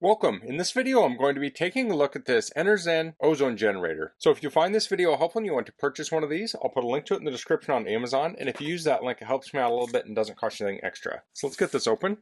Welcome. In this video, I'm going to be taking a look at this Enerzen ozone generator. So if you find this video helpful and you want to purchase one of these, I'll put a link to it in the description on Amazon. And if you use that link, it helps me out a little bit and doesn't cost you anything extra. So let's get this open.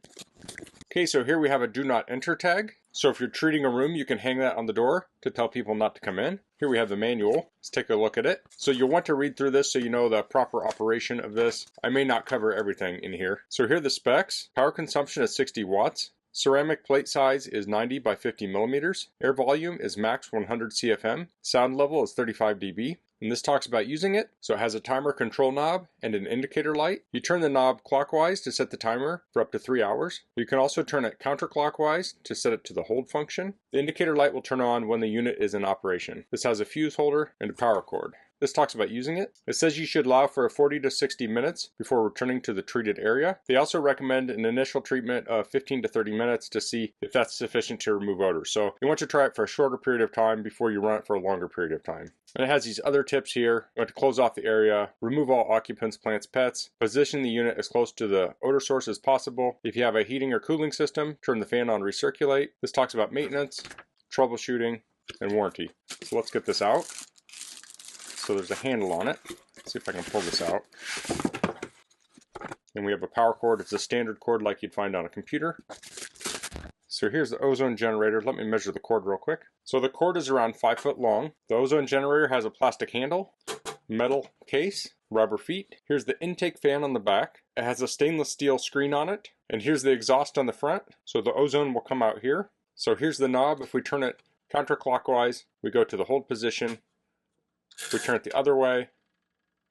Okay, so here we have a do not enter tag. So if you're treating a room, you can hang that on the door to tell people not to come in. Here we have the manual. Let's take a look at it. So you'll want to read through this so you know the proper operation of this. I may not cover everything in here. So here are the specs. Power consumption is 60 watts. Ceramic plate size is 90 by 50 millimeters. Air volume is max 100 CFM. Sound level is 35 dB. And this talks about using it. So it has a timer control knob and an indicator light. You turn the knob clockwise to set the timer for up to 3 hours. You can also turn it counterclockwise to set it to the hold function. The indicator light will turn on when the unit is in operation. This has a fuse holder and a power cord. This talks about using it. It says you should allow for 40 to 60 minutes before returning to the treated area. They also recommend an initial treatment of 15 to 30 minutes to see if that's sufficient to remove odors. So you want to try it for a shorter period of time before you run it for a longer period of time. And it has these other tips here. You want to close off the area, remove all occupants, plants, pets, position the unit as close to the odor source as possible. If you have a heating or cooling system, turn the fan on, recirculate. This talks about maintenance, troubleshooting, and warranty. So let's get this out. So there's a handle on it. Let's see if I can pull this out. And we have a power cord. It's a standard cord like you'd find on a computer. So here's the ozone generator. Let me measure the cord real quick. So the cord is around 5 foot long. The ozone generator has a plastic handle, metal case, rubber feet. Here's the intake fan on the back. It has a stainless steel screen on it. And here's the exhaust on the front. So the ozone will come out here. So here's the knob. If we turn it counterclockwise, we go to the hold position. If we turn it the other way, it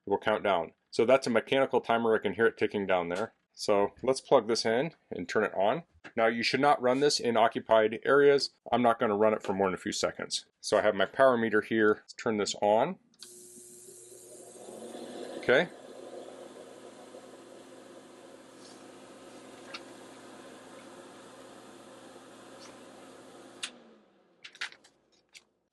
will count down. So that's a mechanical timer. I can hear it ticking down there. So let's plug this in and turn it on. Now you should not run this in occupied areas. I'm not going to run it for more than a few seconds. So I have my power meter here. Let's turn this on. Okay.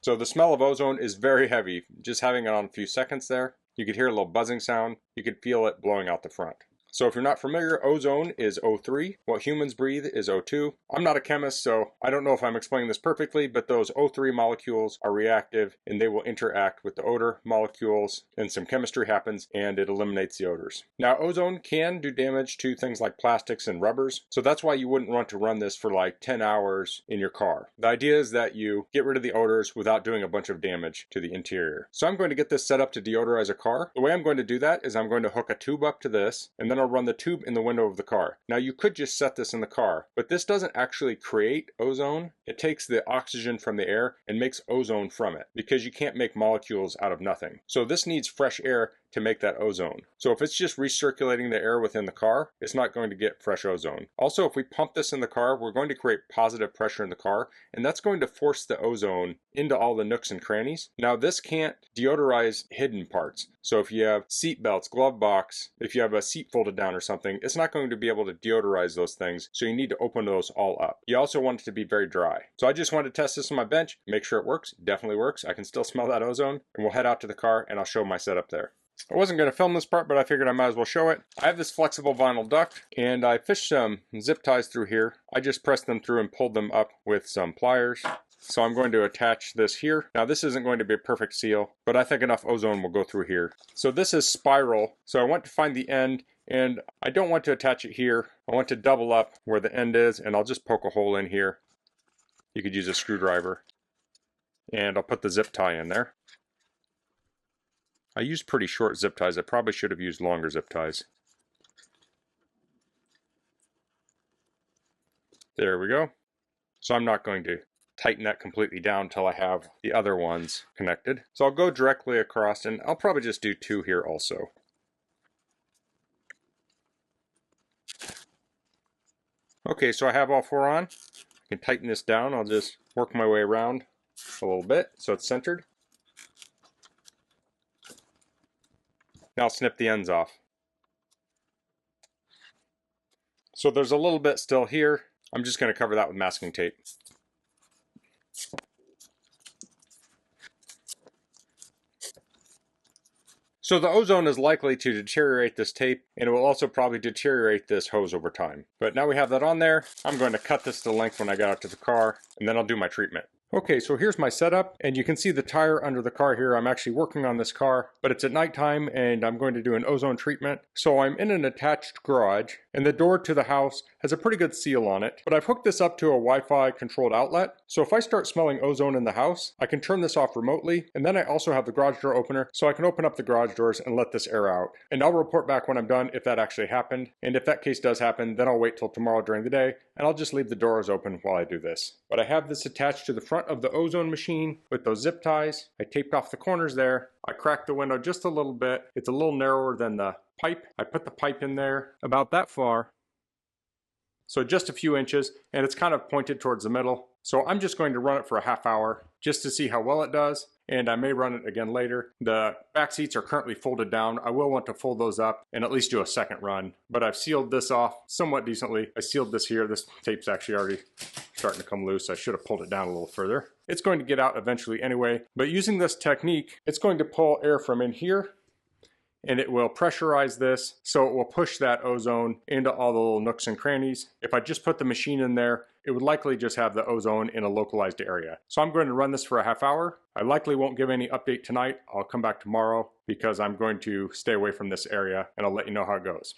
So the smell of ozone is very heavy. Just having it on a few seconds there, you could hear a little buzzing sound. You could feel it blowing out the front. So if you're not familiar, ozone is O3. What humans breathe is O2. I'm not a chemist, so I don't know if I'm explaining this perfectly, but those O3 molecules are reactive and they will interact with the odor molecules and some chemistry happens and it eliminates the odors. Now ozone can do damage to things like plastics and rubbers, so that's why you wouldn't want to run this for like 10 hours in your car. The idea is that you get rid of the odors without doing a bunch of damage to the interior. So I'm going to get this set up to deodorize a car. The way I'm going to do that is I'm going to hook a tube up to this and then I'll run the tube in the window of the car. Now you could just set this in the car, but this doesn't actually create ozone. It takes the oxygen from the air and makes ozone from it because you can't make molecules out of nothing. So this needs fresh air to make that ozone. So if it's just recirculating the air within the car, it's not going to get fresh ozone. Also, if we pump this in the car, we're going to create positive pressure in the car, and that's going to force the ozone into all the nooks and crannies. Now this can't deodorize hidden parts. So if you have seat belts, glove box, if you have a seat folded down or something, it's not going to be able to deodorize those things. So you need to open those all up. You also want it to be very dry. So I just wanted to test this on my bench, make sure it works. It definitely works. I can still smell that ozone, and we'll head out to the car and I'll show my setup there. I wasn't going to film this part, but I figured I might as well show it. I have this flexible vinyl duct, and I fished some zip ties through here. I just pressed them through and pulled them up with some pliers. So I'm going to attach this here. Now this isn't going to be a perfect seal, but I think enough ozone will go through here. So this is spiral, so I want to find the end, and I don't want to attach it here. I want to double up where the end is, and I'll just poke a hole in here. You could use a screwdriver. And I'll put the zip tie in there. I used pretty short zip ties. I probably should have used longer zip ties. There we go. So I'm not going to tighten that completely down until I have the other ones connected. So I'll go directly across, and I'll probably just do 2 here also. Okay, so I have all 4 on. I can tighten this down. I'll just work my way around a little bit so it's centered. Now I'll snip the ends off. So there's a little bit still here. I'm just going to cover that with masking tape. So the ozone is likely to deteriorate this tape, and it will also probably deteriorate this hose over time. But now we have that on there, I'm going to cut this to length when I get out to the car, and then I'll do my treatment. Okay, so here's my setup, and you can see the tire under the car here. I'm actually working on this car, but it's at nighttime, and I'm going to do an ozone treatment. So I'm in an attached garage, and the door to the house has a pretty good seal on it, but I've hooked this up to a Wi-Fi controlled outlet. So if I start smelling ozone in the house, I can turn this off remotely, and then I also have the garage door opener, so I can open up the garage doors and let this air out. And I'll report back when I'm done if that actually happened, and if that case does happen, then I'll wait till tomorrow during the day, and I'll just leave the doors open while I do this. But I have this attached to the front of the ozone machine with those zip ties. I taped off the corners there. I cracked the window just a little bit. It's a little narrower than the pipe. I put the pipe in there about that far, so just a few inches, and it's kind of pointed towards the middle. So I'm just going to run it for a half hour just to see how well it does, and I may run it again later. The back seats are currently folded down. I will want to fold those up and at least do a second run, but I've sealed this off somewhat decently. I sealed this here. This tape's actually already starting to come loose. I should have pulled it down a little further. It's going to get out eventually anyway, but using this technique, it's going to pull air from in here, and it will pressurize this, so it will push that ozone into all the little nooks and crannies. If I just put the machine in there, it would likely just have the ozone in a localized area. So I'm going to run this for a half hour. I likely won't give any update tonight. I'll come back tomorrow because I'm going to stay away from this area, and I'll let you know how it goes.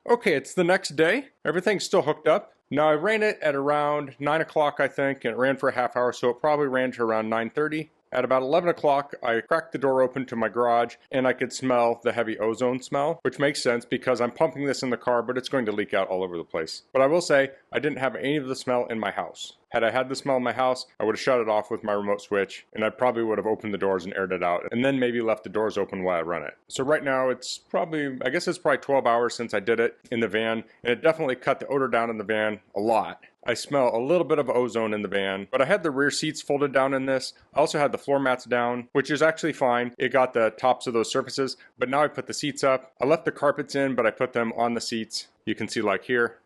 Okay, it's the next day. Everything's still hooked up. Now I ran it at around 9 o'clock, I think, and it ran for a half hour, so it probably ran to around 9:30. At about 11 o'clock, I cracked the door open to my garage, and I could smell the heavy ozone smell, which makes sense because I'm pumping this in the car, but it's going to leak out all over the place. But I will say, I didn't have any of the smell in my house. Had I had the smell in my house, I would have shut it off with my remote switch, and I probably would have opened the doors and aired it out, and then maybe left the doors open while I run it. So right now, it's probably, I guess it's probably 12 hours since I did it in the van, and it definitely cut the odor down in the van a lot. I smell a little bit of ozone in the van, but I had the rear seats folded down in this. I also had the floor mats down, which is actually fine. It got the tops of those surfaces, but now I put the seats up. I left the carpets in, but I put them on the seats. You can see like here.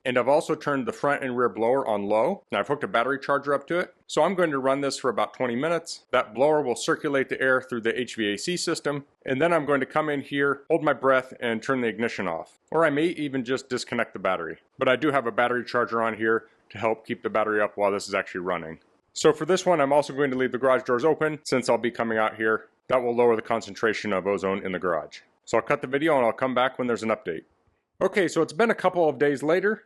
And I've also turned the front and rear blower on low, and I've hooked a battery charger up to it. So I'm going to run this for about 20 minutes. That blower will circulate the air through the HVAC system, and then I'm going to come in here, hold my breath, and turn the ignition off. Or I may even just disconnect the battery. But I do have a battery charger on here to help keep the battery up while this is actually running. So for this one, I'm also going to leave the garage doors open since I'll be coming out here. That will lower the concentration of ozone in the garage. So I'll cut the video and I'll come back when there's an update. Okay, so it's been a couple of days later.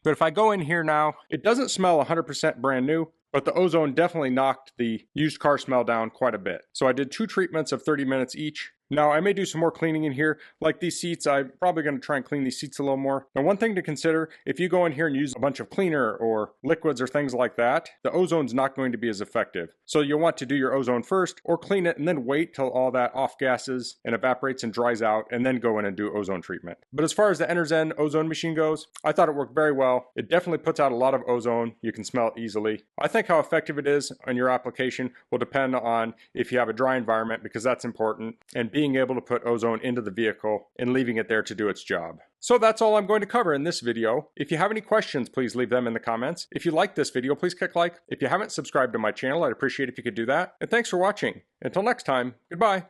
But if I go in here now, it doesn't smell 100% brand new, but the ozone definitely knocked the used car smell down quite a bit. So I did 2 treatments of 30 minutes each. Now I may do some more cleaning in here. Like these seats, I'm probably going to try and clean these seats a little more. Now one thing to consider, if you go in here and use a bunch of cleaner or liquids or things like that, the ozone's not going to be as effective. So you'll want to do your ozone first or clean it and then wait till all that off gases and evaporates and dries out and then go in and do ozone treatment. But as far as the Enerzen ozone machine goes, I thought it worked very well. It definitely puts out a lot of ozone. You can smell it easily. I think how effective it is on your application will depend on if you have a dry environment, because that's important, and being able to put ozone into the vehicle and leaving it there to do its job. So that's all I'm going to cover in this video. If you have any questions, please leave them in the comments. If you like this video, please click like. If you haven't subscribed to my channel, I'd appreciate if you could do that. And thanks for watching. Until next time, goodbye.